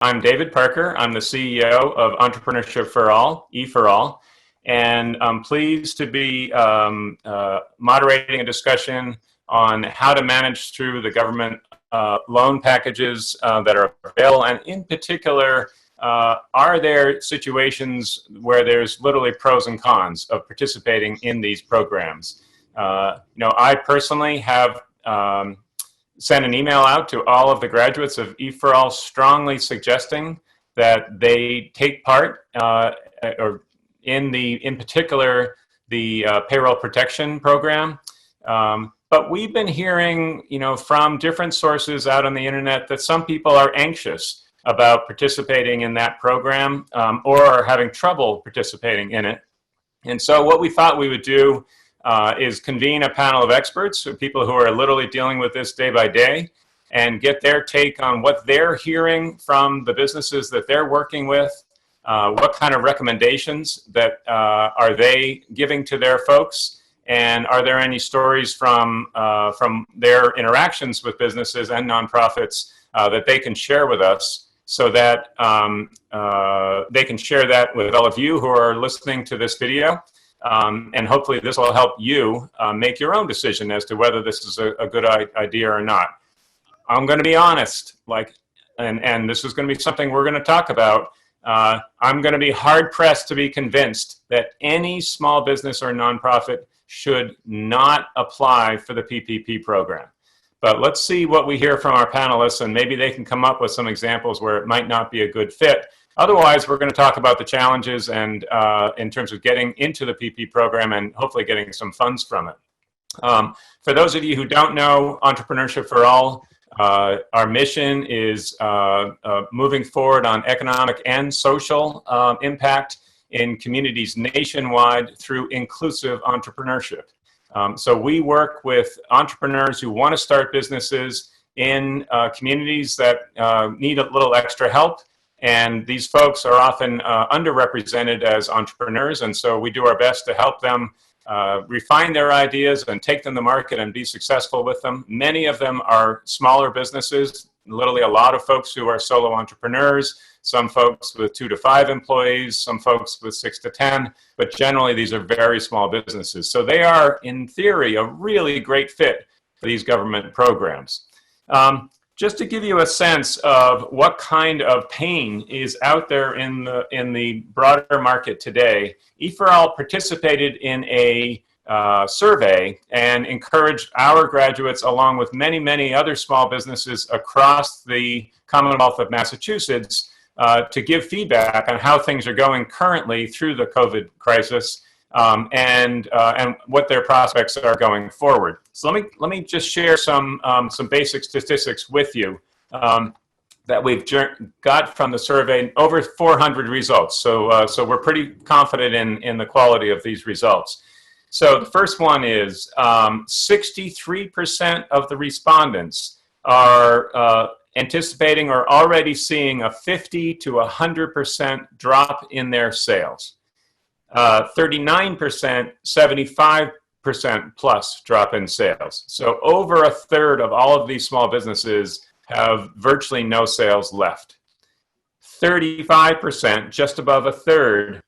I'm David Parker. I'm the CEO of Entrepreneurship for All, EforAll, and I'm pleased to be moderating a discussion on how to manage through the government loan packages that are available, and in particular, are there situations where there's literally pros and cons of participating in these programs? I personally have sent an email out to all of the graduates of EforAll strongly suggesting that they take part or in particular the payroll protection program. But we've been hearing, from different sources out on the internet that some people are anxious about participating in that program or are having trouble participating in it. And so what we thought we would do is convene a panel of experts, so people who are literally dealing with this day by day, and get their take on what they're hearing from the businesses that they're working with, what kind of recommendations that are they giving to their folks, and are there any stories from their interactions with businesses and nonprofits that they can share with us, so that they can share that with all of you who are listening to this video. And hopefully this will help you make your own decision as to whether this is a good idea or not. I'm going to be honest, and this is going to be something we're going to talk about. I'm going to be hard pressed to be convinced that any small business or nonprofit should not apply for the PPP program. But let's see what we hear from our panelists, and maybe they can come up with some examples where it might not be a good fit. Otherwise, we're going to talk about the challenges and in terms of getting into the PP program and hopefully getting some funds from it. For those of you who don't know Entrepreneurship for All, our mission is moving forward on economic and social impact in communities nationwide through inclusive entrepreneurship. So we work with entrepreneurs who want to start businesses in communities that need a little extra help. And these folks are often underrepresented as entrepreneurs, and so we do our best to help them refine their ideas and take them to market and be successful with them. Many of them are smaller businesses, literally a lot of folks who are solo entrepreneurs, some folks with 2 to 5 employees, some folks with 6 to 10, but generally these are very small businesses. So they are, in theory, a really great fit for these government programs. Just to give you a sense of what kind of pain is out there in the broader market today, EforAll participated in a survey and encouraged our graduates, along with many, many other small businesses across the Commonwealth of Massachusetts, to give feedback on how things are going currently through the COVID crisis. And what their prospects are going forward. So let me just share some basic statistics with you that we've got from the survey. Over 400 results. So we're pretty confident in the quality of these results. So the first one is 63% of the respondents are anticipating or already seeing a 50 to 100% drop in their sales. 39%, 75% plus drop in sales. So over a third of all of these small businesses have virtually no sales left. 35%, just above a third,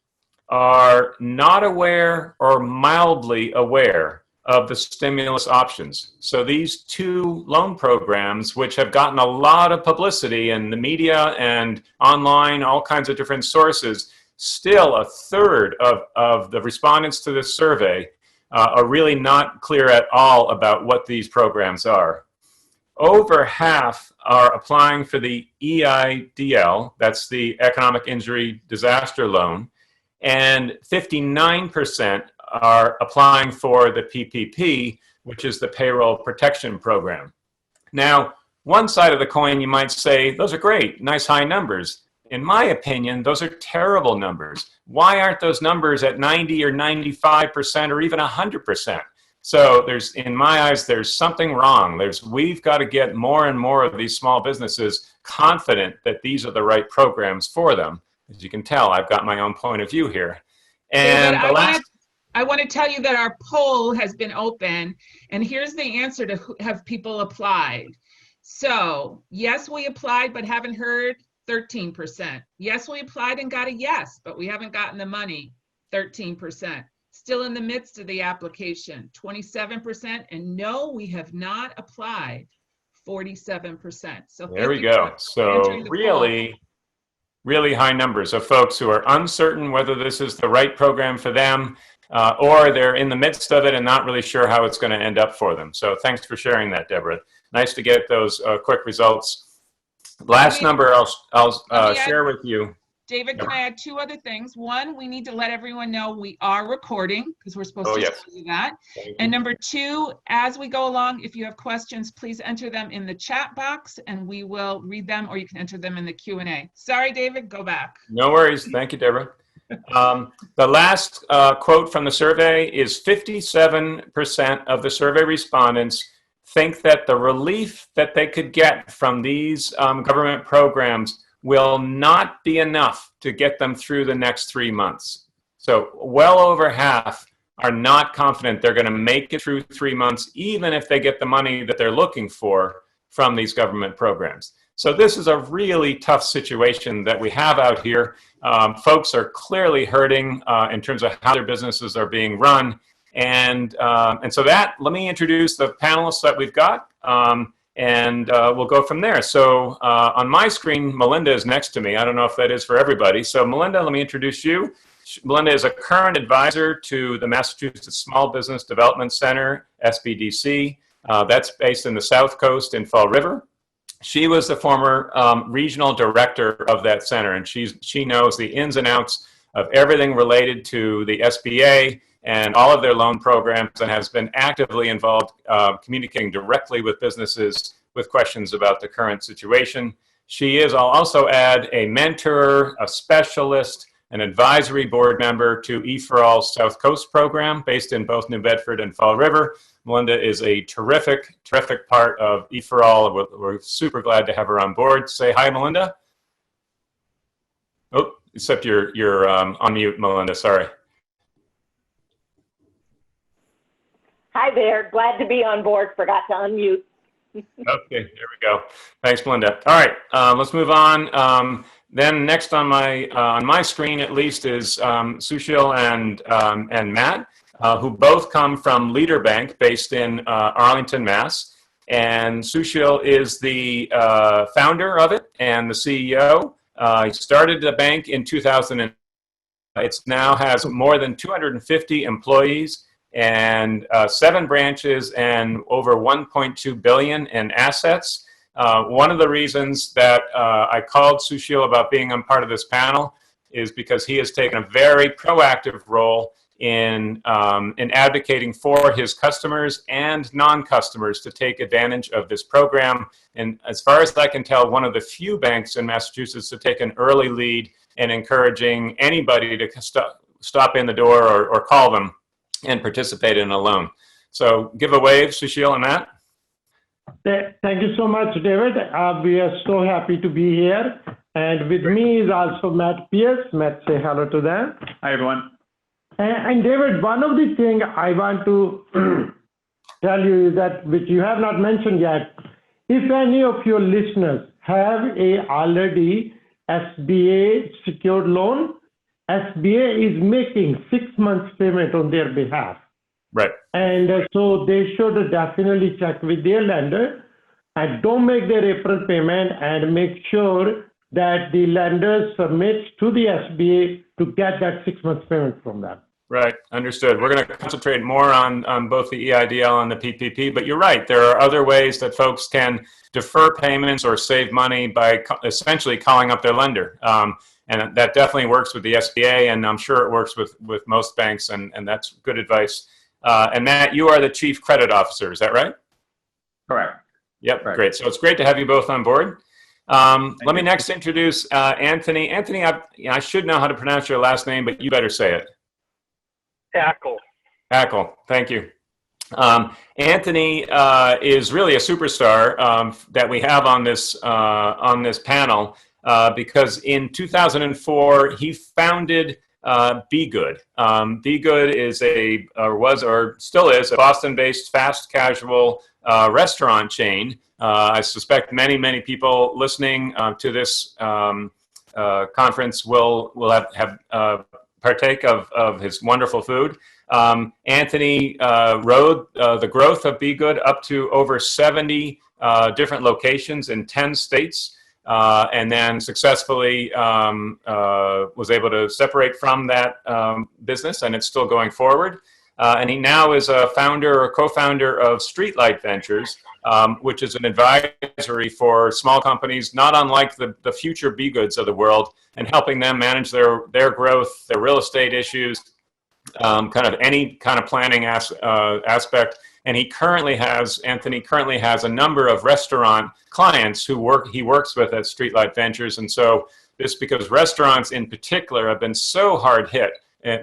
are not aware or mildly aware of the stimulus options. So these two loan programs, which have gotten a lot of publicity in the media and online, all kinds of different sources, still a third of the respondents to this survey are really not clear at all about what these programs are. Over half are applying for the EIDL, that's the Economic Injury Disaster Loan, and 59% are applying for the PPP, which is the Payroll Protection Program. Now, one side of the coin, you might say, those are great, nice high numbers. In my opinion, those are terrible numbers. Why aren't those numbers at 90 or 95% or even 100%? So in my eyes, there's something wrong. We've got to get more and more of these small businesses confident that these are the right programs for them. As you can tell, I've got my own point of view here. And I want to tell you that our poll has been open, and here's the answer to have people applied. So yes, we applied but haven't heard, 13%. Yes, we applied and got a yes, but we haven't gotten the money, 13%. Still in the midst of the application, 27%, and no, we have not applied, 47%. So there we go. So really high numbers of folks who are uncertain whether this is the right program for them, or they're in the midst of it and not really sure how it's going to end up for them. So thanks for sharing that, Deborah. Nice to get those quick results. Last number I'll share with you. David, can I add two other things? One, we need to let everyone know we are recording because we're supposed to do that. And number two, as we go along, if you have questions, please enter them in the chat box and we will read them, or you can enter them in the Q&A. Sorry, David, go back. No worries. Thank you, Deborah. The last quote from the survey is 57% of the survey respondents think that the relief that they could get from these government programs will not be enough to get them through the next 3 months. So well over half are not confident they're going to make it through 3 months, even if they get the money that they're looking for from these government programs. So this is a really tough situation that we have out here. Folks are clearly hurting in terms of how their businesses are being run. And so let me introduce the panelists that we've got. And we'll go from there. So on my screen, Melinda is next to me. I don't know if that is for everybody. So Melinda, let me introduce you. Melinda is a current advisor to the Massachusetts Small Business Development Center, SBDC. That's based in the South Coast in Fall River. She was the former regional director of that center, and she knows the ins and outs of everything related to the SBA and all of their loan programs, and has been actively involved communicating directly with businesses with questions about the current situation. She is, I'll also add, a mentor, a specialist, an advisory board member to EforAll's South Coast program based in both New Bedford and Fall River. Melinda is a terrific part of EforAll. We're super glad to have her on board. Say hi, Melinda. Oh, except you're on mute, Melinda, sorry. Hi there, glad to be on board, forgot to unmute. Okay, there we go. Thanks, Melinda. All right, let's move on. Then next on my screen, at least, is Sushil and Matt, who both come from Leader Bank, based in Arlington, Mass. And Sushil is the founder of it and the CEO. He started the bank in 2000. It now has more than 250 employees and 7 branches and over 1.2 billion in assets. One of the reasons that I called Sushil about being on part of this panel is because he has taken a very proactive role in advocating for his customers and non-customers to take advantage of this program. And as far as I can tell, one of the few banks in Massachusetts to take an early lead in encouraging anybody to stop in the door or call them and participate in a loan. So give a wave, Sushil and Matt. Thank you so much, David. We are so happy to be here. And with me is also Matt Pierce. Matt, say hello to them. Hi, everyone. And David, one of the things I want to tell you is that, which you have not mentioned yet, if any of your listeners have already SBA secured loan, SBA is making 6 months payment on their behalf. Right. And so they should definitely check with their lender and don't make their April payment, and make sure that the lender submits to the SBA to get that 6 months payment from them. Right, understood. We're going to concentrate more on both the EIDL and the PPP, but you're right. There are other ways that folks can defer payments or save money by essentially calling up their lender. And that definitely works with the SBA, and I'm sure it works with most banks, and that's good advice. And Matt, you are the Chief Credit Officer, is that right? Correct. Yep, Correct. Great. So it's great to have you both on board. Let me next introduce Anthony. Anthony, I should know how to pronounce your last name, but you better say it. Ackil. Ackil, thank you. Anthony is really a superstar that we have on this panel because in 2004 he founded Be Good. Be Good is still is a Boston-based fast casual restaurant chain I suspect many people listening to this conference will have partake of his wonderful food. Anthony rode the growth of Be Good up to over 70 different locations in 10 states, and then successfully was able to separate from that business, and it's still going forward. And he now is a founder or co-founder of Streetlight Ventures, which is an advisory for small companies, not unlike the future Be Goods of the world, and helping them manage their growth, their real estate issues, kind of any kind of planning aspect. And Anthony currently has a number of restaurant clients he works with at Streetlight Ventures. And so this, because restaurants in particular have been so hard hit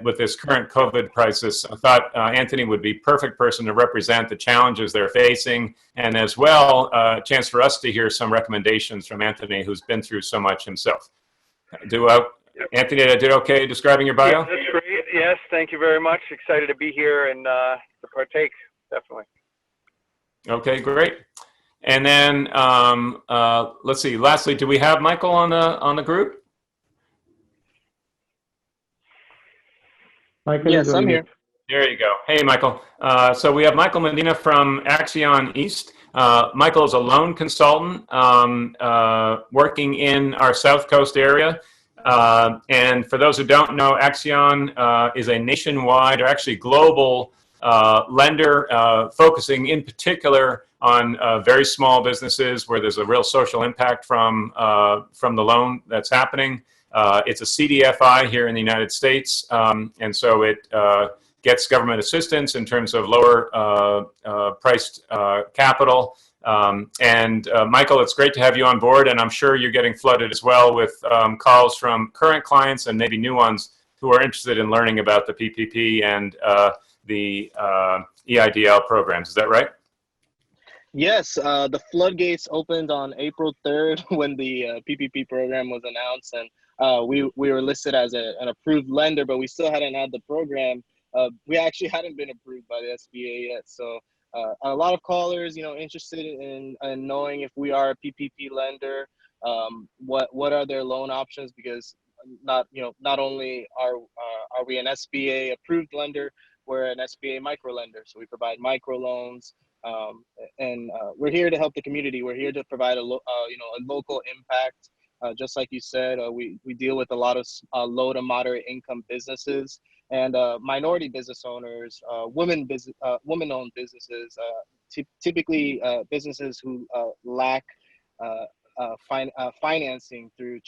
with this current COVID crisis, I thought Anthony would be perfect person to represent the challenges they're facing, and as well, a chance for us to hear some recommendations from Anthony, who's been through so much himself. Anthony, I did okay describing your bio? Yeah, that's great. Yes, thank you very much. Excited to be here and to partake, definitely. Okay, great. And then let's see. Lastly, do we have Michael on the group? Michael, yes, I'm here. There you go. Hey, Michael. So we have Michael Medina from Accion East. Michael is a loan consultant working in our South Coast area. And for those who don't know, Accion is a nationwide, or actually global, lender focusing in particular on very small businesses where there's a real social impact from the loan that's happening. It's a CDFI here in the United States, and so it gets government assistance in terms of lower priced capital. Michael, it's great to have you on board, and I'm sure you're getting flooded as well with calls from current clients and maybe new ones who are interested in learning about the PPP and the EIDL programs. Is that right? Yes, the floodgates opened on April 3rd when the PPP program was announced, and we were listed as an approved lender, but we still hadn't had the program. We actually hadn't been approved by the SBA yet, so a lot of callers, interested in knowing if we are a PPP lender, what are their loan options, because not only are we an SBA approved lender, we're an SBA micro lender, so we provide micro loans, and we're here to help the community. We're here to provide a local impact. Just like you said, we deal with a lot of low to moderate income businesses and minority business owners, women-owned businesses, typically businesses who lack financing through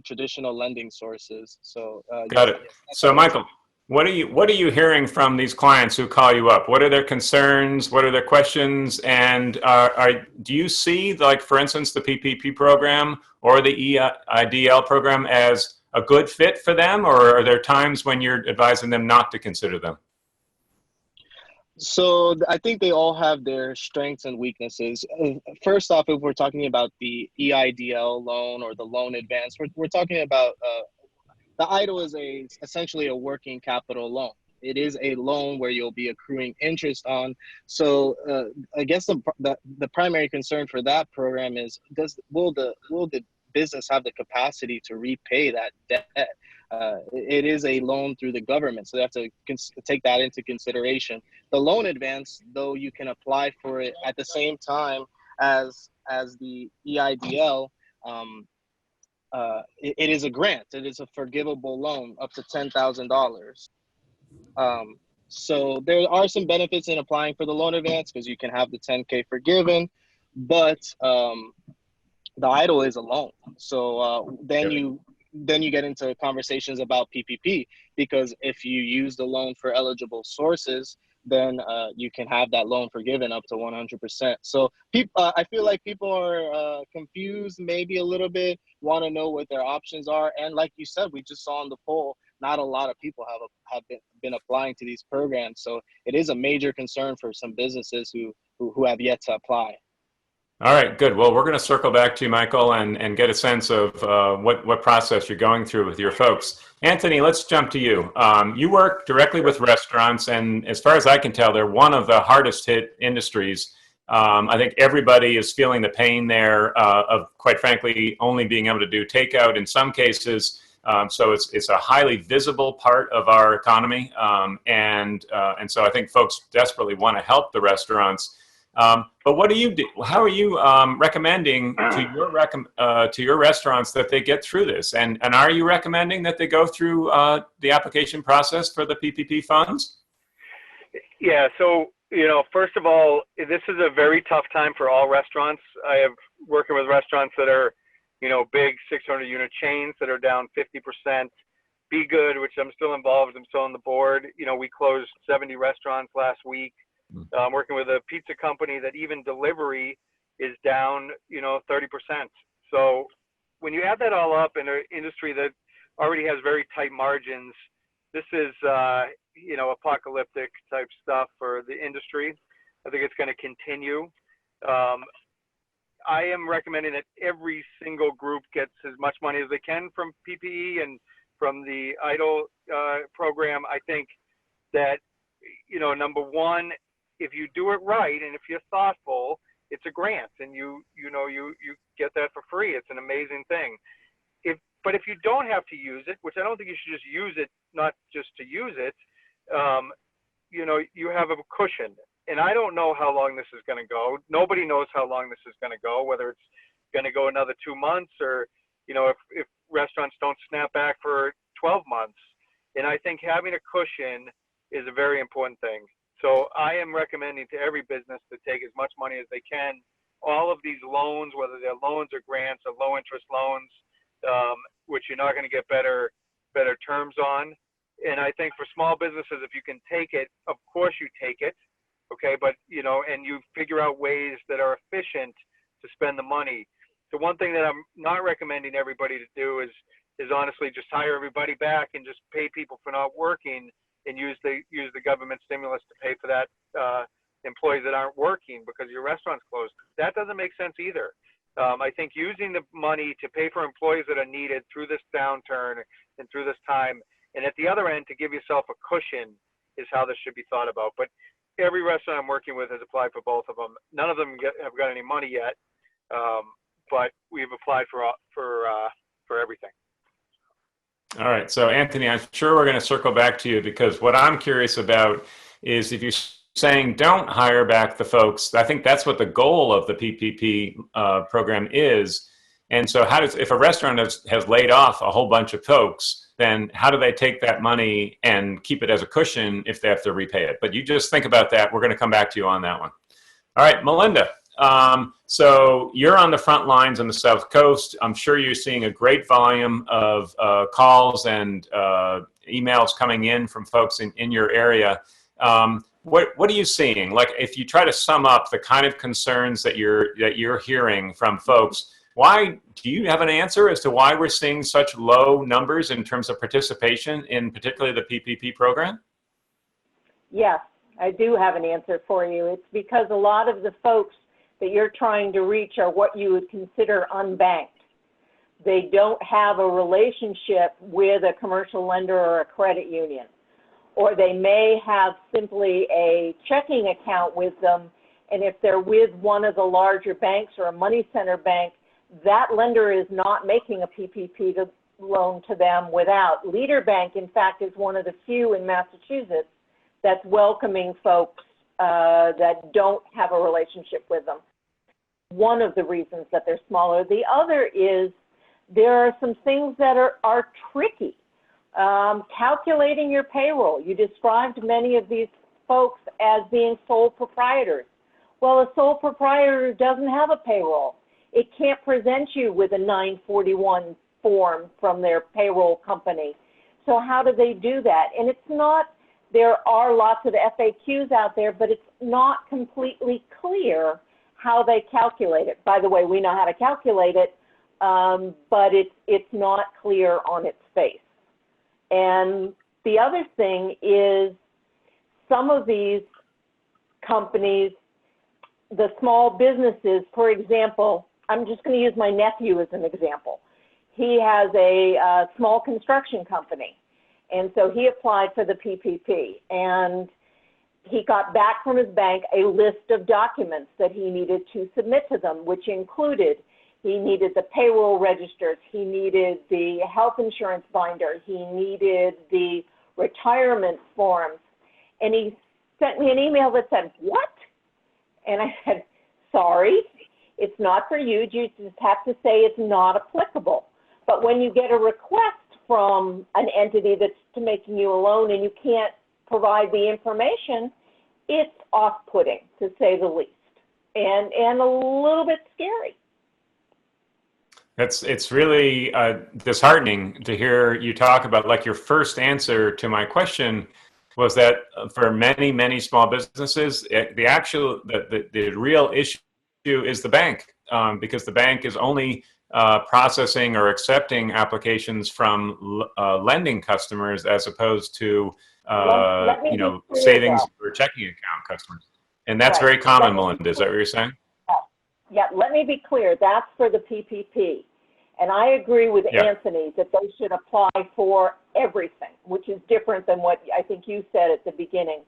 traditional lending sources. So got it. So Michael, what are you hearing from these clients who call you up? What are their concerns? What are their questions? And do you see, like, for instance, the PPP program or the EIDL program as a good fit for them, or are there times when you're advising them not to consider them? So I think they all have their strengths and weaknesses. First off, if we're talking about the EIDL loan or the loan advance, we're talking about the EIDL is essentially a working capital loan. It is a loan where you'll be accruing interest on. So I guess the primary concern for that program is will the business have the capacity to repay that debt? It is a loan through the government, so they have to take that into consideration. The loan advance, though, you can apply for it at the same time as the EIDL. It is a grant. It is a forgivable loan up to $10,000. So there are some benefits in applying for the loan advance because you can have the $10K forgiven, but the EIDL is a loan. So then you get into conversations about PPP, because if you use the loan for eligible sources, then you can have that loan forgiven up to 100%. So I feel like people are confused, maybe a little bit, want to know what their options are. And like you said, we just saw on the poll, not a lot of people have been applying to these programs. So it is a major concern for some businesses who have yet to apply. All right, good. Well, we're going to circle back to you, Michael, and get a sense of what process you're going through with your folks. Anthony, let's jump to you. You work directly with restaurants, and as far as I can tell, they're one of the hardest hit industries I think everybody is feeling the pain there of, quite frankly, only being able to do takeout in some cases. So it's a highly visible part of our economy, and so I think folks desperately want to help the restaurants. But what do you do? How are you recommending to your restaurants that they get through this? And are you recommending that they go through the application process for the PPP funds? Yeah. So, first of all, this is a very tough time for all restaurants. I have working with restaurants that are, big 600 unit chains that are down 50%. Be Good, which I'm still involved, I'm still on the board. We closed 70 restaurants last week. I'm working with a pizza company that even delivery is down, 30%. So when you add that all up in an industry that already has very tight margins, this is, apocalyptic type stuff for the industry. I think it's going to continue. I am recommending that every single group gets as much money as they can from PPE and from the EIDL program. I think that, number one, if you do it right and if you're thoughtful, it's a grant and you get that for free. It's an amazing thing. But if you don't have to use it, which I don't think you should just use it, not just to use it, you have a cushion. And I don't know how long this is going to go. Nobody knows how long this is going to go, whether it's going to go another 2 months or, if restaurants don't snap back for 12 months. And I think having a cushion is a very important thing. So I am recommending to every business to take as much money as they can. All of these loans, whether they're loans or grants or low interest loans, which you're not going to get better terms on. And I think for small businesses, if you can take it, of course you take it. Okay. But, and you figure out ways that are efficient to spend the money. The one thing that I'm not recommending everybody to do is honestly just hire everybody back and just pay people for not working and use the government stimulus to pay for that employees that aren't working because your restaurant's closed. That doesn't make sense either. I think using the money to pay for employees that are needed through this downturn and through this time, and at the other end to give yourself a cushion is how this should be thought about. But every restaurant I'm working with has applied for both of them. None of them have got any money yet, but we've applied for everything. All right. So, Anthony, I'm sure we're going to circle back to you because what I'm curious about is if you're saying don't hire back the folks, I think that's what the goal of the PPP program is. And so if a restaurant has laid off a whole bunch of folks, then how do they take that money and keep it as a cushion if they have to repay it? But you just think about that. We're going to come back to you on that one. All right, Melinda. So you're on the front lines on the South Coast. I'm sure you're seeing a great volume of calls and emails coming in from folks in your area. What are you seeing? Like, if you try to sum up the kind of concerns that you're hearing from folks, why do you have an answer as to why we're seeing such low numbers in terms of participation in particularly the PPP program? Yes, I do have an answer for you. It's because a lot of the folks that you're trying to reach are what you would consider unbanked. They don't have a relationship with a commercial lender or a credit union, or they may have simply a checking account with them, and if they're with one of the larger banks or a money center bank, that lender is not making a PPP loan to them without. Leader Bank, in fact, is one of the few in Massachusetts that's welcoming folks that don't have a relationship with them. One of the reasons that they're smaller. The other is there are some things that are tricky. Calculating your payroll. You described many of these folks as being sole proprietors. Well, a sole proprietor doesn't have a payroll. It can't present you with a 941 form from their payroll company. So how do they do that? And it's not, there are lots of FAQs out there, but it's not completely clear how they calculate it. By the way, we know how to calculate it, but it's not clear on its face. And the other thing is some of these companies, the small businesses, for example, I'm just going to use my nephew as an example. He has a small construction company, and so he applied for the PPP, and he got back from his bank a list of documents that he needed to submit to them, which included, he needed the payroll registers, he needed the health insurance binder, he needed the retirement forms. And he sent me an email that said, what? And I said, sorry, it's not for you. You just have to say it's not applicable. But when you get a request from an entity that's making you a loan and you can't provide the information, it's off-putting, to say the least, and a little bit scary. It's really disheartening to hear you talk about, like, your first answer to my question was that for many, many small businesses, the real issue is the bank, because the bank is only processing or accepting applications from lending customers as opposed to savings or checking account customers. And that's very common, Melinda. Is that what you're saying? Yeah, let me be clear. That's for the PPP. And I agree with Anthony that they should apply for everything, which is different than what I think you said at the beginning.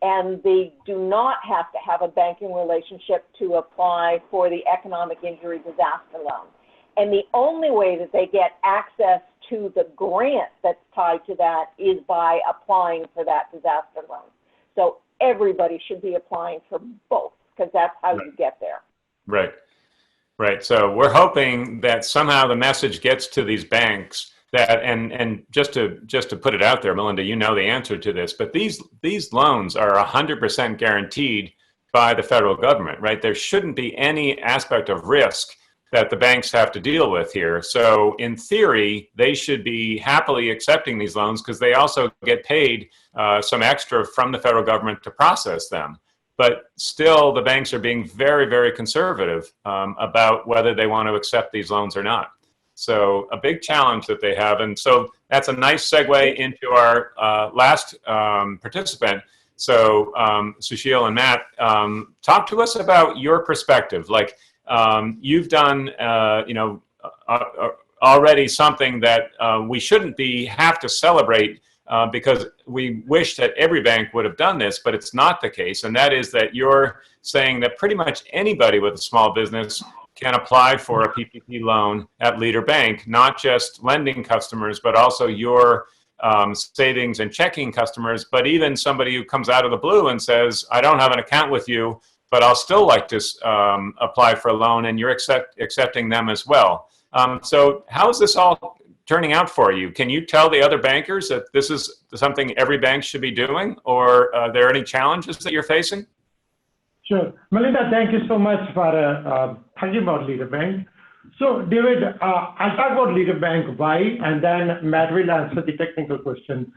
And they do not have to have a banking relationship to apply for the economic injury disaster loan. And the only way that they get access to the grant that's tied to that is by applying for that disaster loan. So everybody should be applying for both, because that's how you get there. Right. Right. So we're hoping that somehow the message gets to these banks that, and just to put it out there, Melinda, you know the answer to this, but these loans are 100% guaranteed by the federal government, right? There shouldn't be any aspect of risk that the banks have to deal with here. So in theory, they should be happily accepting these loans because they also get paid some extra from the federal government to process them. But still, the banks are being very, very conservative about whether they want to accept these loans or not. So a big challenge that they have. And so that's a nice segue into our last participant. So Sushil and Matt, talk to us about your perspective. Like, you've done, already something that we shouldn't have to celebrate because we wish that every bank would have done this, but it's not the case. And that is that you're saying that pretty much anybody with a small business can apply for a PPP loan at Leader Bank, not just lending customers, but also your savings and checking customers, but even somebody who comes out of the blue and says, I don't have an account with you, but I'll still like to apply for a loan, and you're accepting them as well. So how is this all turning out for you? Can you tell the other bankers that this is something every bank should be doing, or are there any challenges that you're facing? Sure. Melinda, thank you so much for talking about Leader Bank. So, David, I'll talk about Leader Bank, why, and then Matt will answer the technical question.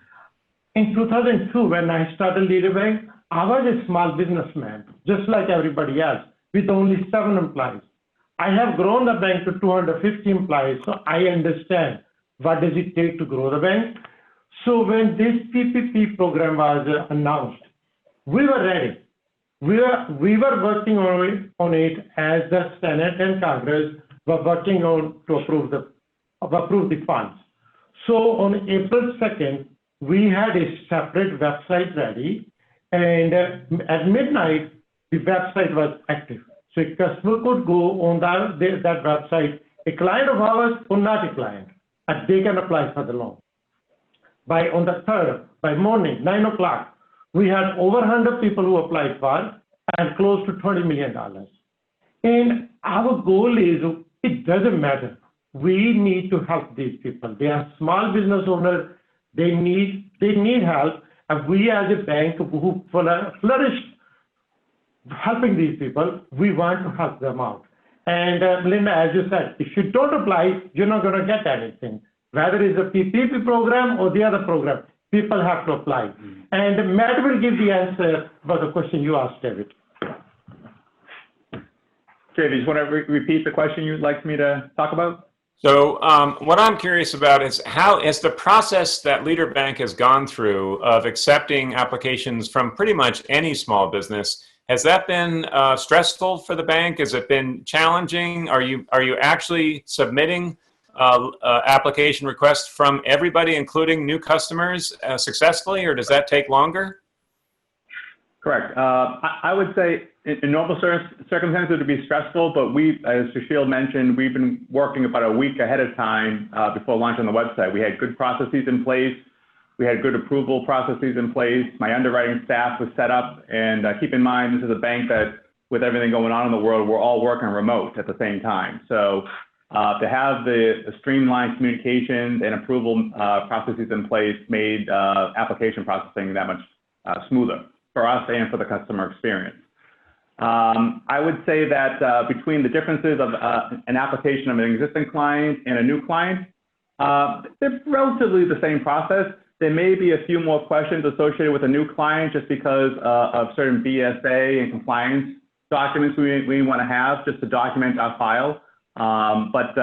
In 2002, when I started Leader Bank, I was a small businessman, just like everybody else, with only 7 employees. I have grown the bank to 250 employees, so I understand what does it take to grow the bank. So when this PPP program was announced, we were ready. We were working on it as the Senate and Congress were working on to approve the funds. So on April 2nd, we had a separate website ready, and at midnight, the website was active. So a customer could go on that website, a client of ours or not a client, and they can apply for the loan. On the 3rd, by morning, 9 o'clock, we had over 100 people who applied for and close to $20 million. And our goal is, it doesn't matter. We need to help these people. They are small business owners. They need help. And we as a bank who flourished helping these people, we want to help them out. And Melinda, as you said, if you don't apply, you're not going to get anything. Whether it's a PPP program or the other program, people have to apply. And Matt will give the answer for the question you asked, David. Okay, do you just want to repeat the question you'd like me to talk about? So what I'm curious about is how is the process that Leader Bank has gone through of accepting applications from pretty much any small business. Has that been stressful for the bank? Has it been challenging? Are you actually submitting application requests from everybody, including new customers, successfully, or does that take longer? Correct. I would say in normal circumstances it would be stressful, but as Sushil mentioned, we've been working about a week ahead of time before launching the website. We had good processes in place. We had good approval processes in place. My underwriting staff was set up, and keep in mind, this is a bank that, with everything going on in the world, we're all working remote at the same time. So to have the streamlined communications and approval processes in place made application processing that much smoother for us and for the customer experience. I would say that between the differences of an application of an existing client and a new client, they're relatively the same process. There may be a few more questions associated with a new client just because of certain BSA and compliance documents we want to have just to document our file. But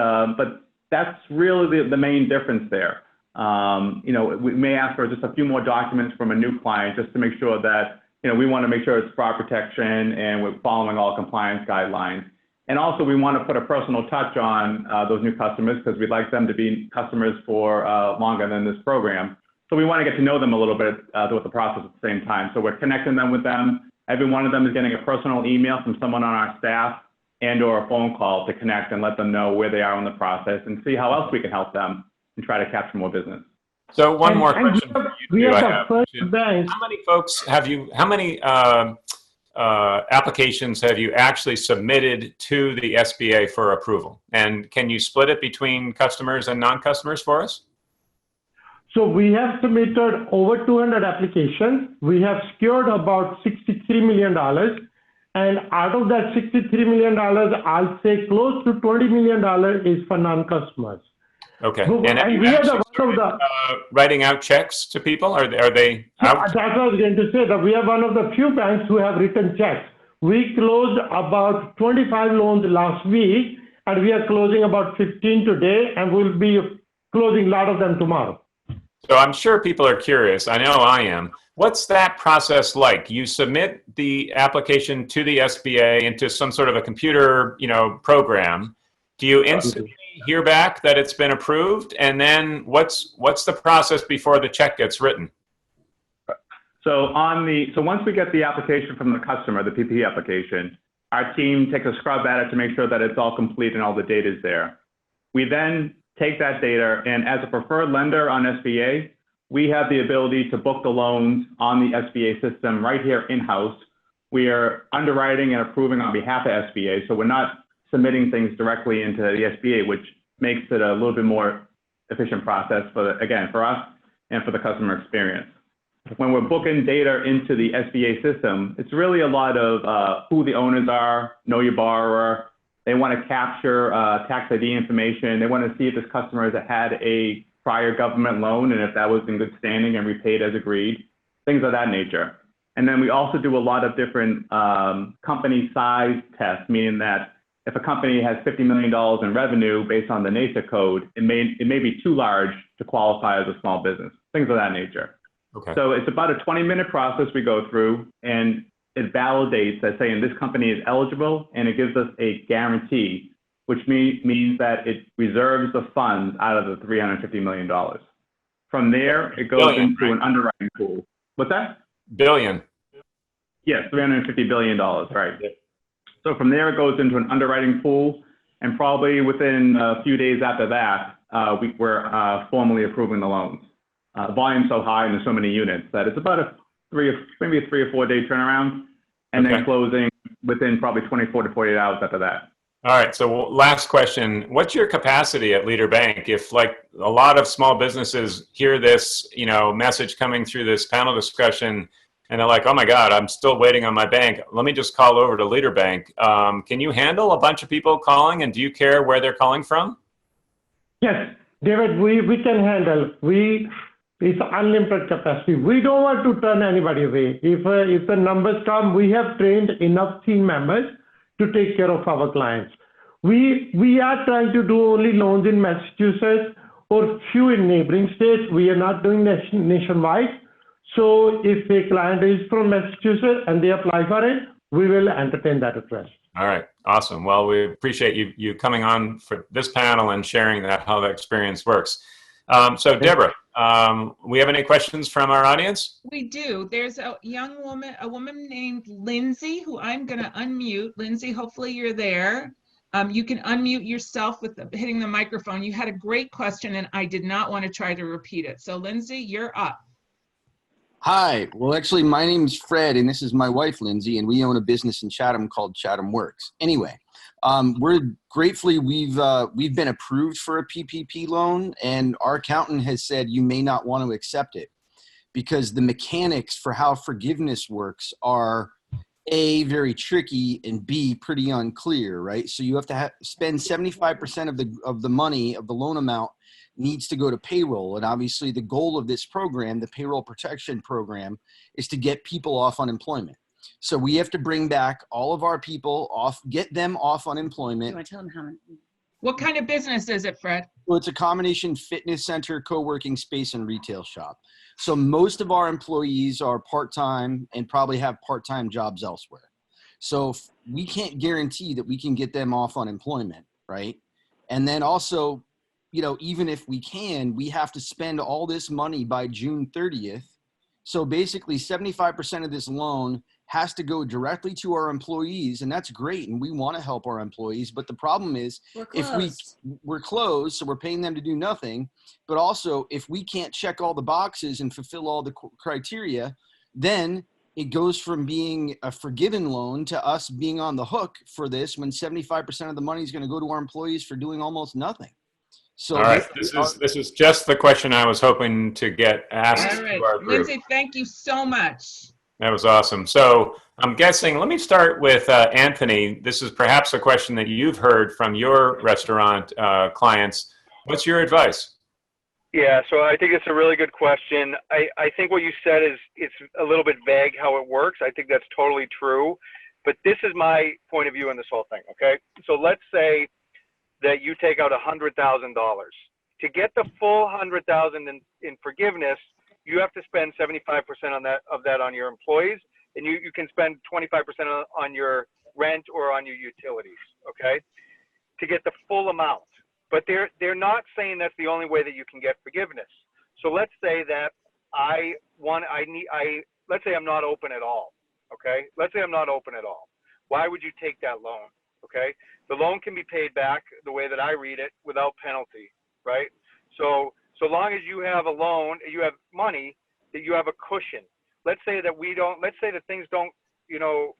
that's really the main difference there. You know, we may ask for just a few more documents from a new client just to make sure that, you know, we want to make sure it's fraud protection and we're following all compliance guidelines. And also we want to put a personal touch on those new customers because we'd like them to be customers for longer than this program. So we want to get to know them a little bit with the process at the same time. So we're connecting them with them. Every one of them is getting a personal email from someone on our staff and or a phone call to connect and let them know where they are in the process and see how else we can help them and try to capture more business. So one more question for you. How many folks have you, how many applications have you actually submitted to the SBA for approval? And can you split it between customers and non-customers for us? So we have submitted over 200 applications. We have secured about $63 million. And out of that $63 million, I'll say close to $20 million is for non-customers. Okay. And we are writing out checks to people? Are they out? That's what I was going to say, that we are one of the few banks who have written checks. We closed about 25 loans last week, and we are closing about 15 today, and we'll be closing a lot of them tomorrow. So I'm sure people are curious. I know I am. What's that process like? You submit the application to the SBA into some sort of a computer, program. Do you instantly hear back that it's been approved? And then what's the process before the check gets written? So once we get the application from the customer, the PPP application, our team takes a scrub at it to make sure that it's all complete and all the data is there. We then take that data, and as a preferred lender on SBA, we have the ability to book the loans on the SBA system right here in-house. We are underwriting and approving on behalf of SBA, so we're not submitting things directly into the SBA, which makes it a little bit more efficient process for us and for the customer experience. When we're booking data into the SBA system, it's really a lot of who the owners are, know your borrower. They want to capture tax ID information. They want to see if this customer has had a prior government loan and if that was in good standing and repaid as agreed, things of that nature. And then we also do a lot of different company size tests, meaning that if a company has $50 million in revenue based on the NAICS code, it may be too large to qualify as a small business, things of that nature. Okay. So it's about a 20-minute process we go through, and it validates that saying this company is eligible, and it gives us a guarantee, which means that it reserves the funds out of the $350 million. From there, it goes into an underwriting pool. What's that? Billion. Yes, $350 billion, right. Yep. So from there, it goes into an underwriting pool, and probably within a few days after that, we're formally approving the loans. The volume's so high and there's so many units that it's about maybe a 3 or 4 day turnaround, and then closing within probably 24 to 48 hours after that. All right. So last question: what's your capacity at Leader Bank? If like a lot of small businesses hear this, message coming through this panel discussion, and they're like, "Oh my God, I'm still waiting on my bank. Let me just call over to Leader Bank." Can you handle a bunch of people calling, and do you care where they're calling from? Yes, David. We can handle. It's unlimited capacity. We don't want to turn anybody away. If the numbers come, we have trained enough team members to take care of our clients. We are trying to do only loans in Massachusetts or few in neighboring states. We are not doing nationwide. So if a client is from Massachusetts and they apply for it, we will entertain that request. All right. Awesome. Well, we appreciate you coming on for this panel and sharing how the experience works. So Deborah, We have any questions from our audience? We do. There's a woman named Lindsay, who I'm going to unmute. Lindsay, hopefully you're there. You can unmute yourself with hitting the microphone. You had a great question, and I did not want to try to repeat it. So, Lindsay, you're up. Hi. Well, actually, my name's Fred, and this is my wife, Lindsay, and we own a business in Chatham called Chatham Works. Anyway, we've been approved for a PPP loan, and our accountant has said you may not want to accept it because the mechanics for how forgiveness works are A, very tricky, and B, pretty unclear, right? So you have to spend 75% of the money of the loan amount needs to go to payroll. And obviously the goal of this program, the payroll protection program, is to get people off unemployment. So we have to bring back all of our people off, get them off unemployment. You want to tell them how many? What kind of business is it, Fred? Well, it's a combination fitness center, co-working space, and retail shop. So most of our employees are part-time and probably have part-time jobs elsewhere. So we can't guarantee that we can get them off unemployment, right? And then also, you know, even if we can, we have to spend all this money by June 30th. So basically 75% of this loan has to go directly to our employees, and that's great, and we want to help our employees. But the problem is, we're closed, so we're paying them to do nothing. But also, if we can't check all the boxes and fulfill all the criteria, then it goes from being a forgiven loan to us being on the hook for this when 75% of the money is going to go to our employees for doing almost nothing. So all right, this is just the question I was hoping to get asked All right. to our group. Lindsay, thank you so much. That was awesome. So I'm guessing, let me start with Anthony. This is perhaps a question that you've heard from your restaurant clients. What's your advice? Yeah, so I think it's a really good question. I think what you said is it's a little bit vague how it works. I think that's totally true. But this is my point of view in this whole thing, okay? So let's say that you take out $100,000. To get the full $100,000 in forgiveness, you have to spend 75% of that on your employees, and you can spend 25% on your rent or on your utilities, okay, to get the full amount. But they're not saying that's the only way that you can get forgiveness. So let's say that let's say I'm not open at all, okay? Let's say I'm not open at all. Why would you take that loan, okay? The loan can be paid back the way that I read it without penalty, right? So long as you have a loan, you have money, that you have a cushion. Let's say that things don't,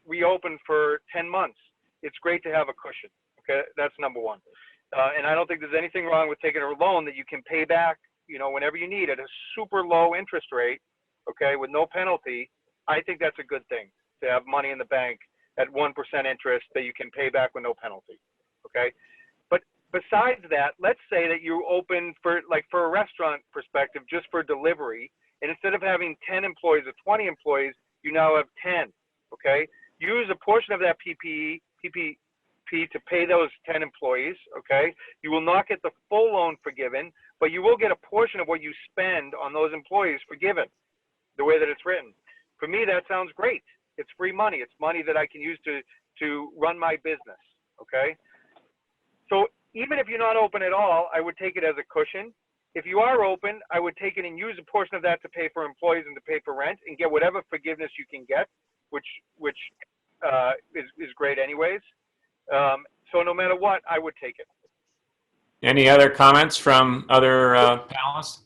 reopen for 10 months. It's great to have a cushion, okay? That's number one. And I don't think there's anything wrong with taking a loan that you can pay back, whenever you need at a super low interest rate, okay, with no penalty. I think that's a good thing to have money in the bank at 1% interest that you can pay back with no penalty, okay? But besides that, let's say that you open for a restaurant perspective, just for delivery, and instead of having 10 employees or 20 employees, you now have 10, okay? Use a portion of that PPP to pay those 10 employees, okay? You will not get the full loan forgiven, but you will get a portion of what you spend on those employees forgiven, the way that it's written. For me, that sounds great. It's free money. It's money that I can use to run my business, okay? So even if you're not open at all, I would take it as a cushion. If you are open, I would take it and use a portion of that to pay for employees and to pay for rent and get whatever forgiveness you can get, which is great anyways. So no matter what, I would take it. Any other comments from other panelists?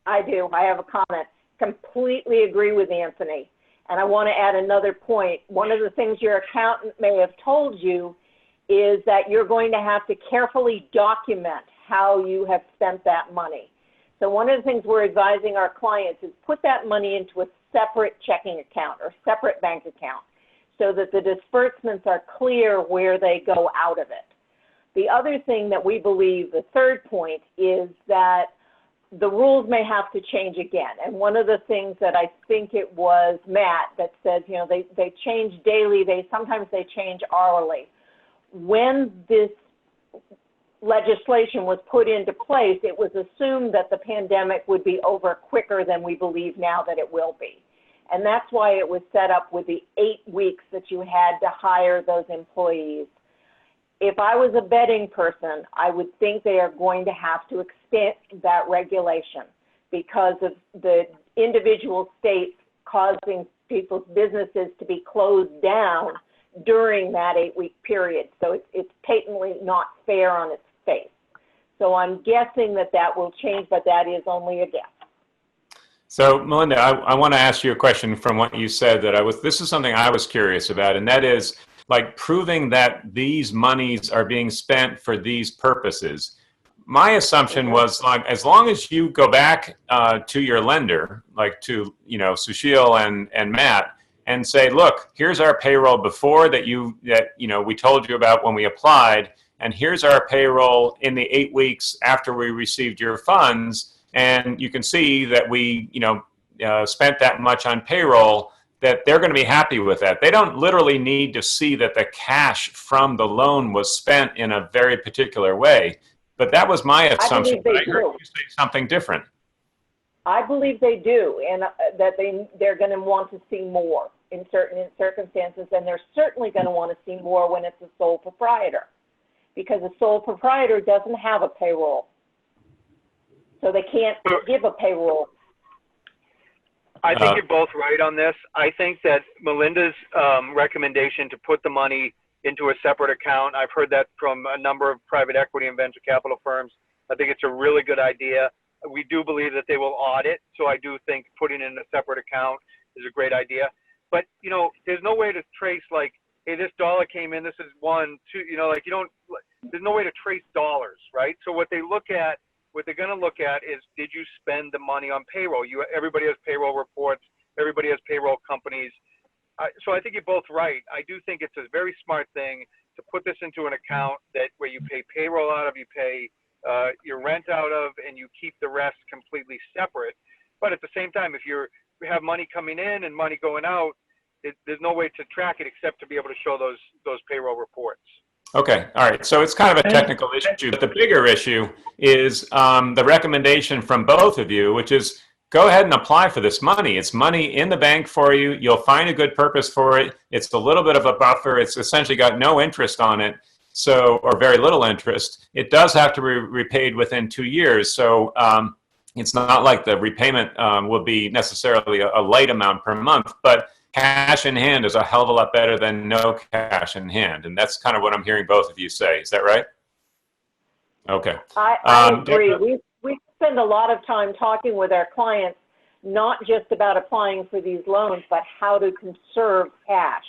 I do. I have a comment. Completely agree with Anthony. And I want to add another point. One of the things your accountant may have told you is that you're going to have to carefully document how you have spent that money. So one of the things we're advising our clients is put that money into a separate checking account or separate bank account so that the disbursements are clear where they go out of it. The other thing that we believe, the third point, is that the rules may have to change again. And one of the things that I think it was Matt that says, they change daily, sometimes they change hourly. When this legislation was put into place, it was assumed that the pandemic would be over quicker than we believe now that it will be. And that's why it was set up with the 8 weeks that you had to hire those employees. If I was a betting person, I would think they are going to have to extend that regulation because of the individual states causing people's businesses to be closed down during that 8-week period. So it's patently not fair on its face. So I'm guessing that that will change, but that is only a guess. So Melinda, I want to ask you a question from what you said this is something I was curious about, and that is like proving that these monies are being spent for these purposes. My assumption was like, as long as you go back to your lender, like to, Sushil and Matt, and say, look, here's our payroll before that we told you about when we applied, and here's our payroll in the 8 weeks after we received your funds, and you can see that we, spent that much on payroll, that they're going to be happy with that. They don't literally need to see that the cash from the loan was spent in a very particular way. But that was my assumption. I heard you say something different. I believe they do, and that they're going to want to see more in certain circumstances, and they're certainly going to want to see more when it's a sole proprietor, because a sole proprietor doesn't have a payroll. So they can't give a payroll. I think you're both right on this. I think that Melinda's recommendation to put the money into a separate account, I've heard that from a number of private equity and venture capital firms. I think it's a really good idea. We do believe that they will audit, so I do think putting in a separate account is a great idea. But, there's no way to trace, like, hey, this dollar came in, this is 1, 2, there's no way to trace dollars, right? So what they're going to look at is, did you spend the money on payroll? Everybody has payroll reports. Everybody has payroll companies. So I think you're both right. I do think it's a very smart thing to put this into an account where you pay payroll out of, you pay your rent out of, and you keep the rest completely separate. But at the same time, if you have money coming in and money going out, there's no way to track it except to be able to show those payroll reports. Okay, all right. So it's kind of a technical issue, but the bigger issue is the recommendation from both of you, which is go ahead and apply for this money. It's money in the bank for you. You'll find a good purpose for it. It's a little bit of a buffer. It's essentially got no interest on it, or very little interest. It does have to be repaid within 2 years. So it's not like the repayment will be necessarily a light amount per month, but cash in hand is a hell of a lot better than no cash in hand. And that's kind of what I'm hearing both of you say. Is that right? Okay. I agree. We spend a lot of time talking with our clients, not just about applying for these loans, but how to conserve cash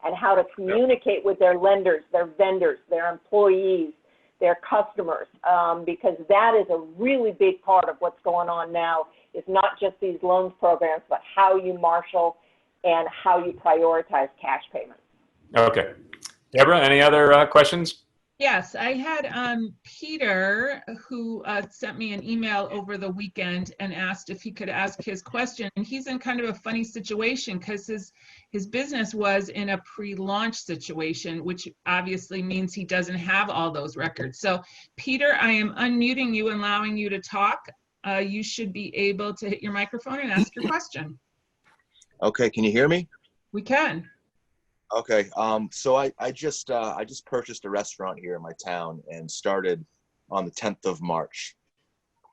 and how to communicate with their lenders, their vendors, their employees, their customers, because that is a really big part of what's going on now. It's not just these loans programs, but how you marshal and how you prioritize cash payments. Okay. Deborah, any other questions? Yes, I had Peter, who sent me an email over the weekend and asked if he could ask his question. And he's in kind of a funny situation because his business was in a pre-launch situation, which obviously means he doesn't have all those records. So Peter, I am unmuting you and allowing you to talk. You should be able to hit your microphone and ask your question. Okay, can you hear me? We can. Okay, so I just purchased a restaurant here in my town and started on the 10th of March,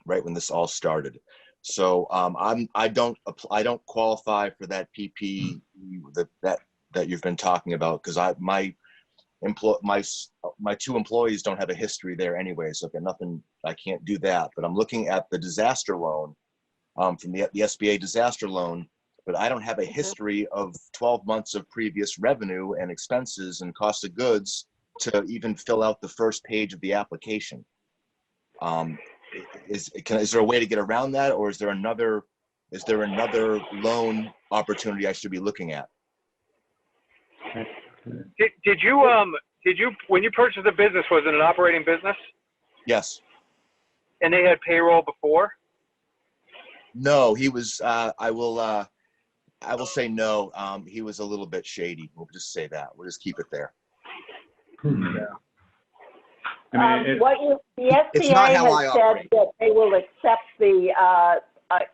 right when this all started. So I don't qualify for that PP that you've been talking about because my 2 employees don't have a history there anyway, so I've got nothing. I can't do that. But I'm looking at the disaster loan from the SBA disaster loan. But I don't have a history of 12 months of previous revenue and expenses and cost of goods to even fill out the first page of the application. Is there a way to get around that, or is there another loan opportunity I should be looking at? Did you when you purchased the business, was it an operating business? Yes. And they had payroll before? No, he was. I will say no. He was a little bit shady. We'll just say that. We'll just keep it there. Yeah. The SBA has said that they will accept the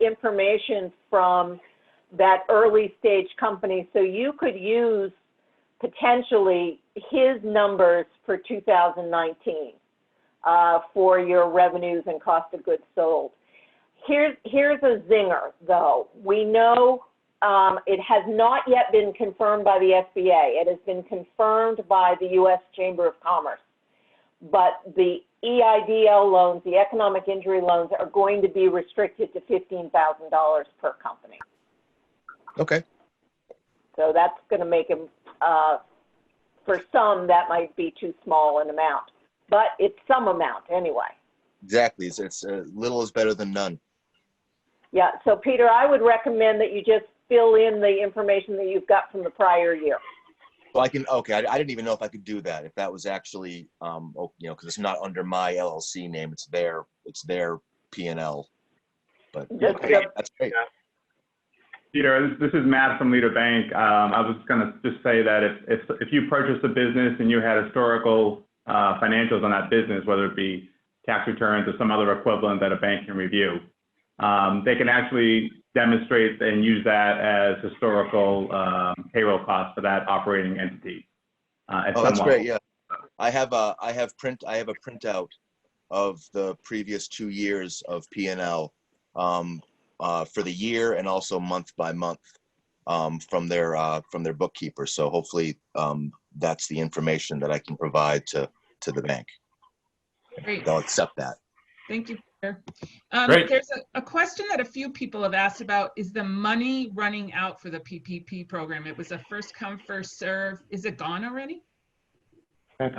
information from that early stage company. So you could use potentially his numbers for 2019 for your revenues and cost of goods sold. Here's a zinger, though. We know it has not yet been confirmed by the SBA. It has been confirmed by the U.S. Chamber of Commerce. But the EIDL loans, the economic injury loans, are going to be restricted to $15,000 per company. Okay. So that's going to make them, for some, that might be too small an amount. But it's some amount anyway. Exactly. It's little is better than none. Yeah, so Peter, I would recommend that you just fill in the information that you've got from the prior year. Well, I can, okay, I didn't even know if I could do that, if that was actually, because it's not under my LLC name, it's their P&L. But okay, that's great. Peter, this is Matt from Leader Bank. I was going to just say that if you purchased a business and you had historical financials on that business, whether it be tax returns or some other equivalent that a bank can review, they can actually demonstrate and use that as historical payroll costs for that operating entity. Oh, that's great. Yeah, I have a printout of the previous 2 years of P&L for the year and also month by month from their bookkeeper. So hopefully that's the information that I can provide to the bank. Great. They'll accept that. Thank you, Peter. Great. There's a question that a few people have asked about. Is the money running out for the PPP program? It was a first come, first serve. Is it gone already? It's,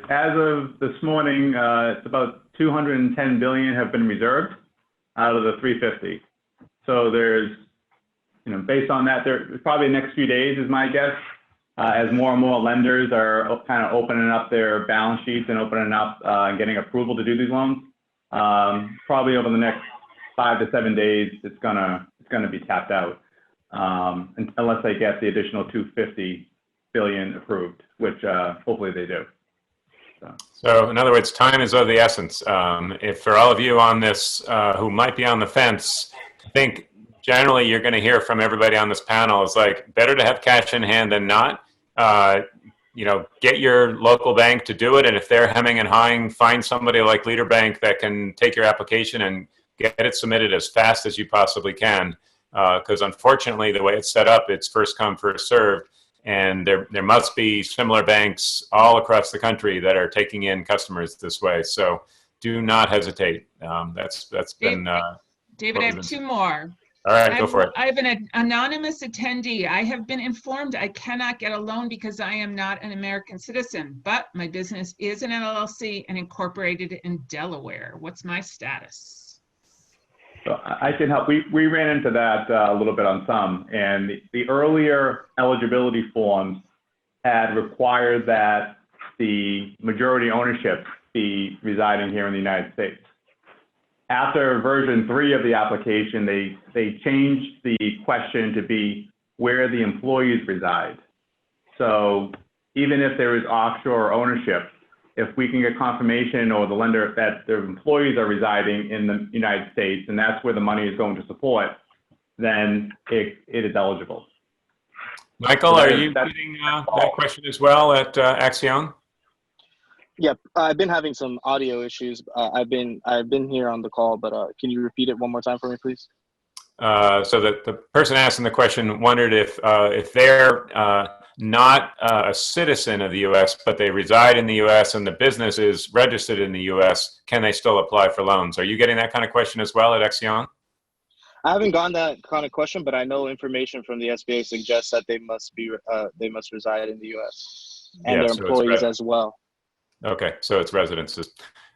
as of this morning, it's about 210 billion have been reserved out of the 350. So there's, based on that, there's probably the next few days is my guess, as more and more lenders are kind of opening up their balance sheets and opening up and getting approval to do these loans. Probably over the next 5 to 7 days, it's gonna be tapped out, unless they get the additional 250 billion approved, which hopefully they do. So in other words, time is of the essence. If for all of you on this who might be on the fence, I think generally you're going to hear from everybody on this panel is like, better to have cash in hand than not. Get your local bank to do it. And if they're hemming and hawing, find somebody like Leader Bank that can take your application and get it submitted as fast as you possibly can. Because unfortunately, the way it's set up, it's first come, first served. And there must be similar banks all across the country that are taking in customers this way. So do not hesitate. That's been... David, I have two more. All right, go for it. I have an anonymous attendee. I have been informed I cannot get a loan because I am not an American citizen, but my business is an LLC and incorporated in Delaware. What's my status? So I can help. We ran into that a little bit on some, and the earlier eligibility forms had required that the majority ownership be residing here in the United States. After version 3 of the application, they changed the question to be where the employees reside. So even if there is offshore ownership, if we can get confirmation or the lender that their employees are residing in the United States and that's where the money is going to support, then it is eligible. Michael, are you getting that question as well at Accion? Yep, I've been having some audio issues. I've been here on the call, but can you repeat it one more time for me, please? So that the person asking the question wondered if they're not a citizen of the U.S., but they reside in the U.S. and the business is registered in the U.S., can they still apply for loans? Are you getting that kind of question as well at Accion? I haven't gotten that kind of question, but I know information from the SBA suggests that they must reside in the U.S. and their employees as well. Okay, so it's residences.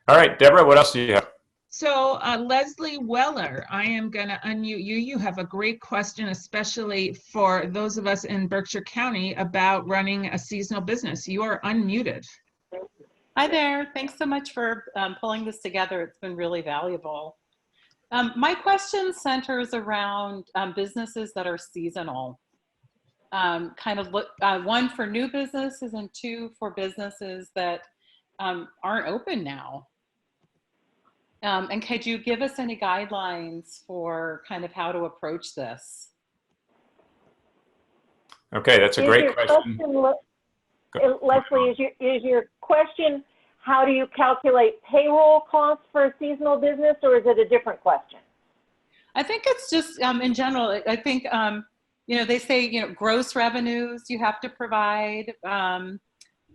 All right, Deborah, what else do you have? So Leslie Weller, I am going to unmute you. You have a great question, especially for those of us in Berkshire County about running a seasonal business. You are unmuted. Hi there. Thanks so much for pulling this together. It's been really valuable. My question centers around businesses that are seasonal. One for new businesses and two for businesses that aren't open now. And could you give us any guidelines for kind of how to approach this? Okay, that's a great question. Leslie, is your question, how do you calculate payroll costs for a seasonal business, or is it a different question? I think it's just in general. I think they say gross revenues you have to provide,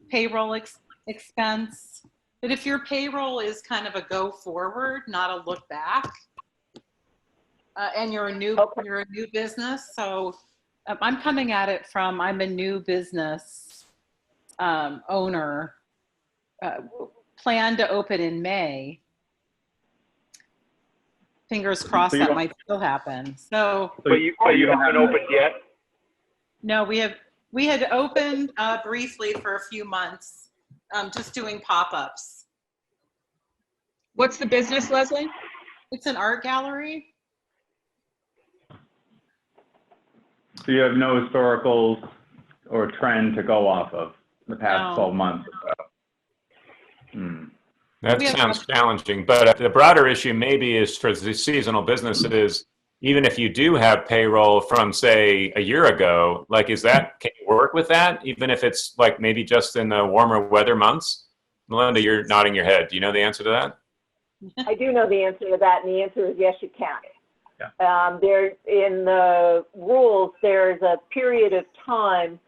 payroll expense. But if your payroll is kind of a go forward, not a look back, and you're a new business, so I'm coming at it from I'm a new business owner, plan to open in May. Fingers crossed that might still happen. But you haven't opened yet? No, we had opened briefly for a few months, just doing pop-ups. What's the business, Leslie? It's an art gallery. So you have no historicals or trend to go off of the past 12 months or so? That sounds challenging, but the broader issue maybe is for the seasonal businesses, even if you do have payroll from, say, a year ago, like, can you work with that, even if it's like maybe just in the warmer weather months? Melinda, you're nodding your head. Do you know the answer to that? I do know the answer to that, and the answer is yes, you can. Yeah. There's in the rules, there's a period of time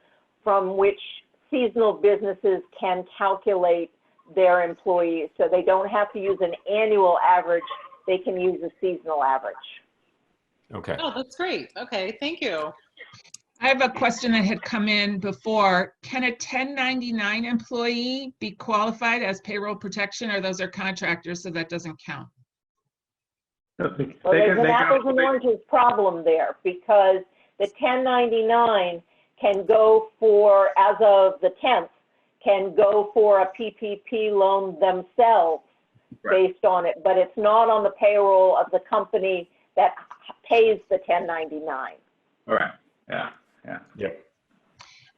from which seasonal businesses can calculate their employees. So they don't have to use an annual average. They can use a seasonal average. Okay. Oh, that's great. Okay, thank you. I have a question that had come in before. Can a 1099 employee be qualified as payroll protection, or those are contractors, so that doesn't count? Well, there's an apples and oranges problem there, because the 1099 can go for, as of the 10th, can go for a PPP loan themselves based on it, but it's not on the payroll of the company that pays the 1099. All right. Yeah. Yep.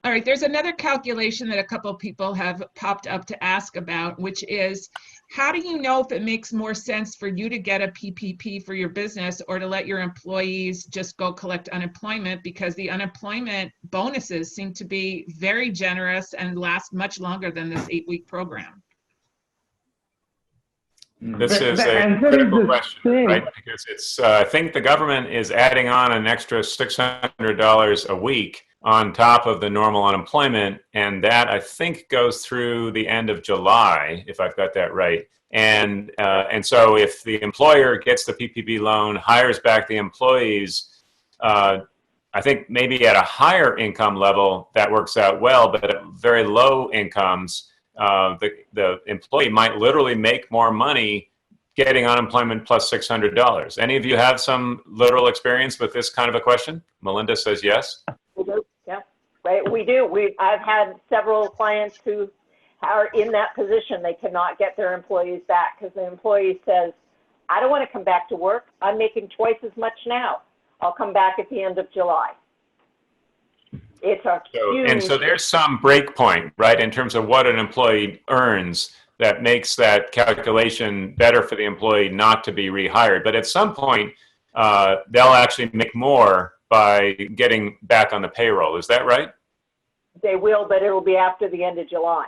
All right, there's another calculation that a couple of people have popped up to ask about, which is, how do you know if it makes more sense for you to get a PPP for your business or to let your employees just go collect unemployment, because the unemployment bonuses seem to be very generous and last much longer than this 8-week program? This is a critical question, right? Because it's, I think the government is adding on an extra $600 a week on top of the normal unemployment, and that I think goes through the end of July, if I've got that right. And so if the employer gets the PPP loan, hires back the employees, I think maybe at a higher income level that works out well, but at very low incomes, the employee might literally make more money getting unemployment plus $600. Any of you have some literal experience with this kind of a question? Melinda says yes. We do, yeah, right. We do. I've had several clients who are in that position. They cannot get their employees back because the employee says, I don't want to come back to work. I'm making twice as much now. I'll come back at the end of July. It's a huge... And so there's some break point, right, in terms of what an employee earns that makes that calculation better for the employee not to be rehired. But at some point, they'll actually make more by getting back on the payroll. Is that right? They will, but it'll be after the end of July.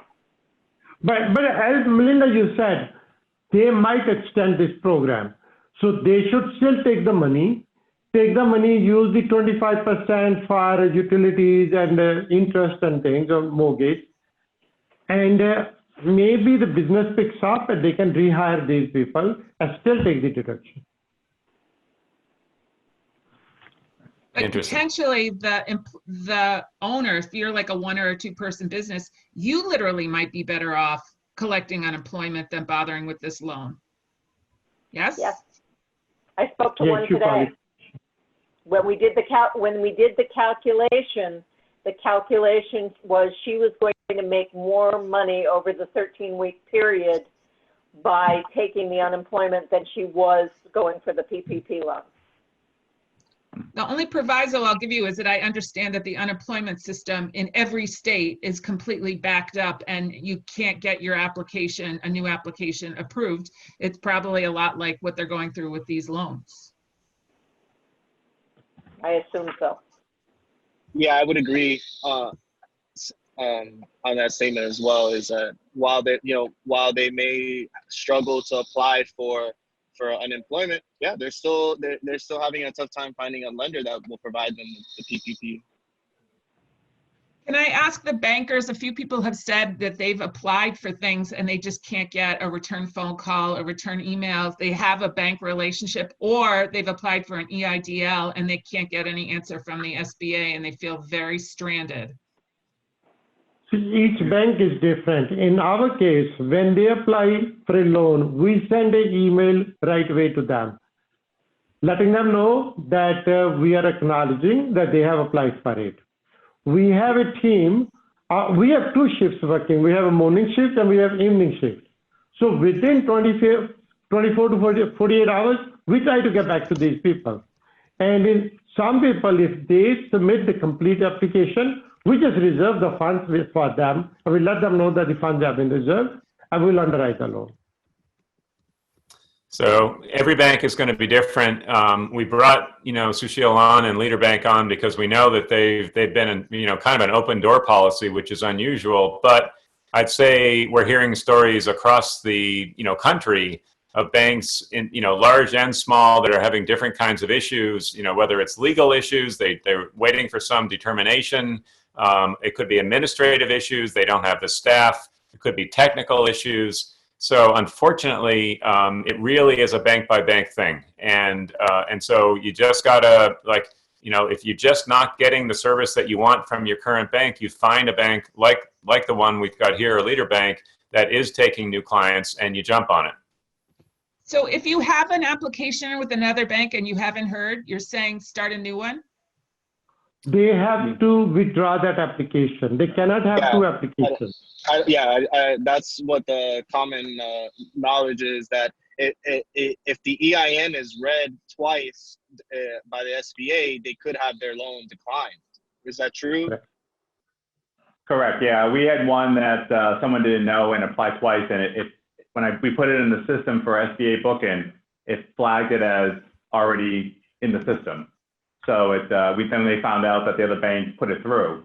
But as Melinda, you said, they might extend this program. So they should still take the money, use the 25% for utilities and interest and things, or mortgage. And maybe the business picks up and they can rehire these people and still take the deduction. But potentially the owner, if you're like a 1 or 2 person business, you literally might be better off collecting unemployment than bothering with this loan. Yes? Yes. I spoke to one today. When we did the calculation, the calculation was she was going to make more money over the 13-week period by taking the unemployment than she was going for the PPP loan. The only proviso I'll give you is that I understand that the unemployment system in every state is completely backed up and you can't get your application, a new application, approved. It's probably a lot like what they're going through with these loans. I assume so. Yeah, I would agree on that statement as well. Is that while they may struggle to apply for for unemployment, yeah, they're still having a tough time finding a lender that will provide them the PPP. Can I ask the bankers, a few people have said that they've applied for things and they just can't get a return phone call, a return email. They have a bank relationship, or they've applied for an EIDL and they can't get any answer from the SBA and they feel very stranded. Each bank is different. In our case, when they apply for a loan, we send an email right away to them, letting them know that we are acknowledging that they have applied for it. We have a team. We have two shifts working. We have a morning shift and we have evening shift. So within 24 to 48 hours, we try to get back to these people. And in some people, if they submit the complete application, we just reserve the funds for them, and we let them know that the funds have been reserved, and we'll underwrite the loan. So every bank is going to be different. We brought, Sushil on and Leader Bank on because we know that they've been in, kind of an open door policy, which is unusual. But I'd say we're hearing stories across the, country of banks in, large and small that are having different kinds of issues. Whether it's legal issues, they're waiting for some determination. It could be administrative issues. They don't have the staff. It could be technical issues. So unfortunately, it really is a bank by bank thing. And so you just gotta, if you're just not getting the service that you want from your current bank, you find a bank like the one we've got here, a Leader Bank, that is taking new clients, and you jump on it. So if you have an application with another bank and you haven't heard, you're saying start a new one? They have to withdraw that application. They cannot have two applications. That's what the common knowledge is, that if the EIN is read twice by the SBA, they could have their loan declined. Is that true? Correct. Yeah, we had one that someone didn't know and applied twice, and we put it in the system for SBA booking, it flagged it as already in the system. So then they found out that the other bank put it through,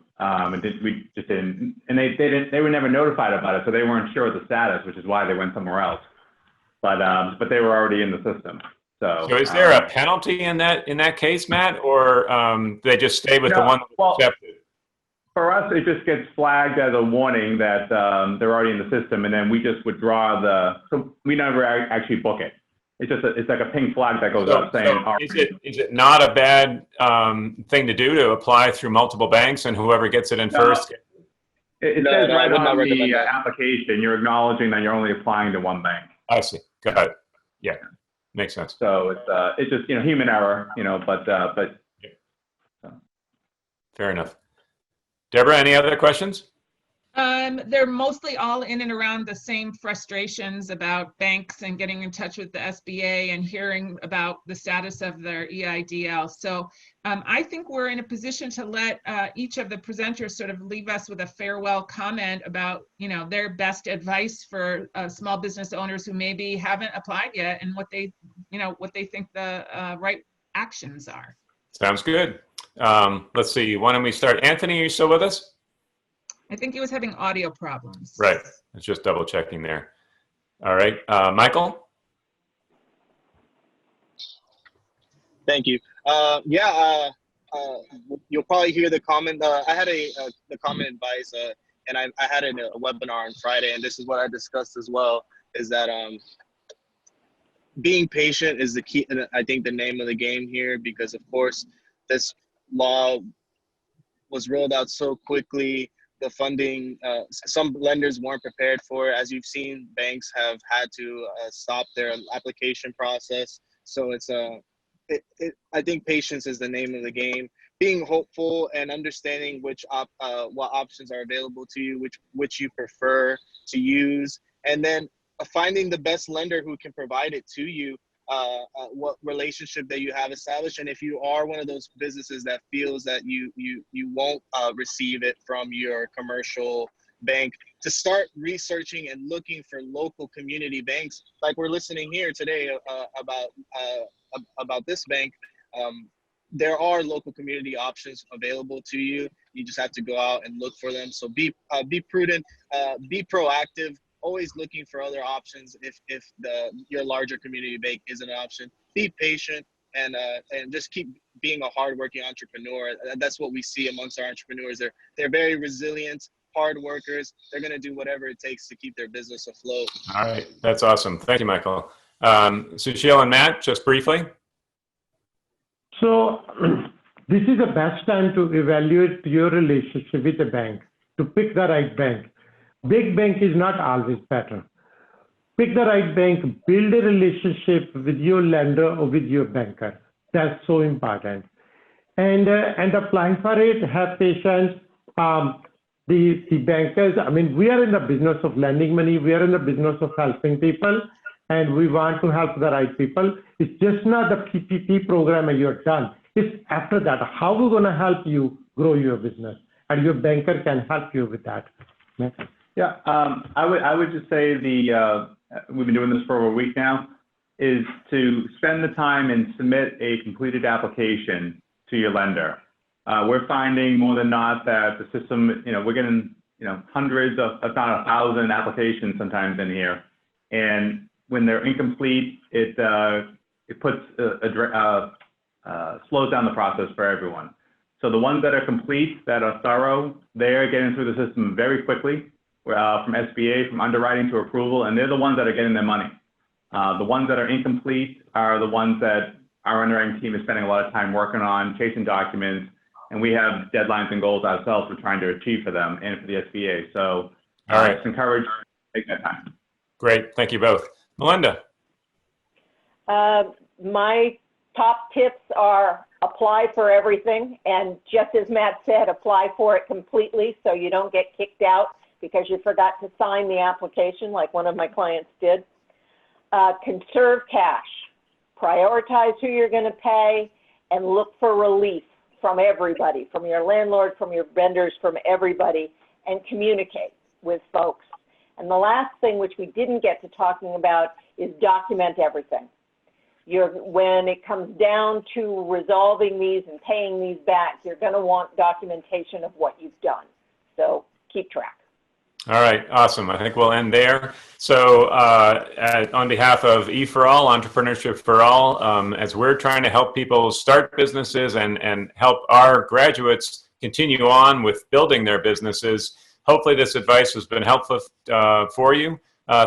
we just didn't, and they were never notified about it, so they weren't sure of the status, which is why they went somewhere else. But they were already in the system. So is there a penalty in that case, Matt, or they just stay with the one that was accepted? For us, it just gets flagged as a warning that they're already in the system, and then we just withdraw so we never actually book it. It's like a pink flag that goes up saying. Is it not a bad thing to do to apply through multiple banks and whoever gets it in first? It says right on the application, you're acknowledging that you're only applying to one bank. I see. Got it. Yeah, makes sense. So it's just human error, but. Fair enough. Deborah, any other questions? They're mostly all in and around the same frustrations about banks and getting in touch with the SBA and hearing about the status of their EIDL. So I think we're in a position to let each of the presenters sort of leave us with a farewell comment about, their best advice for small business owners who maybe haven't applied yet and what they think the right actions are. Sounds good. Let's see. Why don't we start? Anthony, are you still with us? I think he was having audio problems. Right. I was just double checking there. All right. Michael? Thank you. You'll probably hear the comment. I had the comment advice, and I had a webinar on Friday, and this is what I discussed as well, is that being patient is the key, and I think the name of the game here, because of course this law was rolled out so quickly. The funding, some lenders weren't prepared for it. As you've seen, banks have had to stop their application process. So I think patience is the name of the game. Being hopeful and understanding what options are available to you, which you prefer to use, and then finding the best lender who can provide it to you. What relationship that you have established, and if you are one of those businesses that feels that you won't receive it from your commercial bank, to start researching and looking for local community banks, like we're listening here today about this bank. There are local community options available to you. You just have to go out and look for them. So be prudent, be proactive. always looking for other options if your larger community bank isn't an option. Be patient and just keep being a hardworking entrepreneur. That's what we see amongst our entrepreneurs. They're very resilient, hard workers. They're going to do whatever it takes to keep their business afloat. All right, that's awesome. Thank you, Michael. Sushil and Matt, just briefly. So this is the best time to evaluate your relationship with the bank, to pick the right bank. Big bank is not always better. Pick the right bank, build a relationship with your lender or with your banker. That's so important. And apply for it, have patience. The bankers, I mean, we are in the business of lending money. We are in the business of helping people, and we want to help the right people. It's just not the PPP program and you're done. It's after that, how we're going to help you grow your business, and your banker can help you with that. Yeah, I would just say we've been doing this for over a week now, is to spend the time and submit a completed application to your lender. We're finding more than not that the system, we're getting, hundreds of, if not 1,000 applications sometimes in here. And when they're incomplete, it puts, slows down the process for everyone. So the ones that are complete, that are thorough, they're getting through the system very quickly, from SBA, from underwriting to approval, and they're the ones that are getting their money. The ones that are incomplete are the ones that our underwriting team is spending a lot of time working on, chasing documents, and we have deadlines and goals ourselves we're trying to achieve for them and for the SBA. So all right, it's encouraged to take that time. Great, thank you both. Melinda. My top tips are apply for everything, and just as Matt said, apply for it completely so you don't get kicked out because you forgot to sign the application like one of my clients did. Conserve cash, prioritize who you're going to pay, and look for relief from everybody, from your landlord, from your vendors, from everybody, and communicate with folks. And the last thing, which we didn't get to talking about, is document everything. When it comes down to resolving these and paying these back, you're going to want documentation of what you've done. So keep track. All right, awesome. I think we'll end there. So on behalf of EforAll, Entrepreneurship for All, as we're trying to help people start businesses and help our graduates continue on with building their businesses, hopefully this advice has been helpful for you.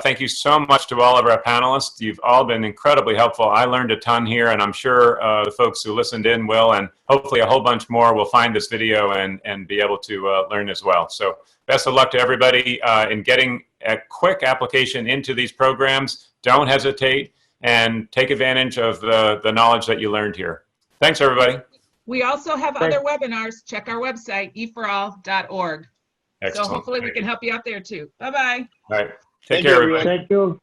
Thank you so much to all of our panelists. You've all been incredibly helpful. I learned a ton here, and I'm sure the folks who listened in will, and hopefully a whole bunch more will find this video and be able to learn as well. So best of luck to everybody in getting a quick application into these programs. Don't hesitate and take advantage of the knowledge that you learned here. Thanks, everybody. We also have other webinars. Check our website, eforall.org. Excellent. So hopefully we can help you out there too. Bye-bye. All right. Take care, everybody. Thank you.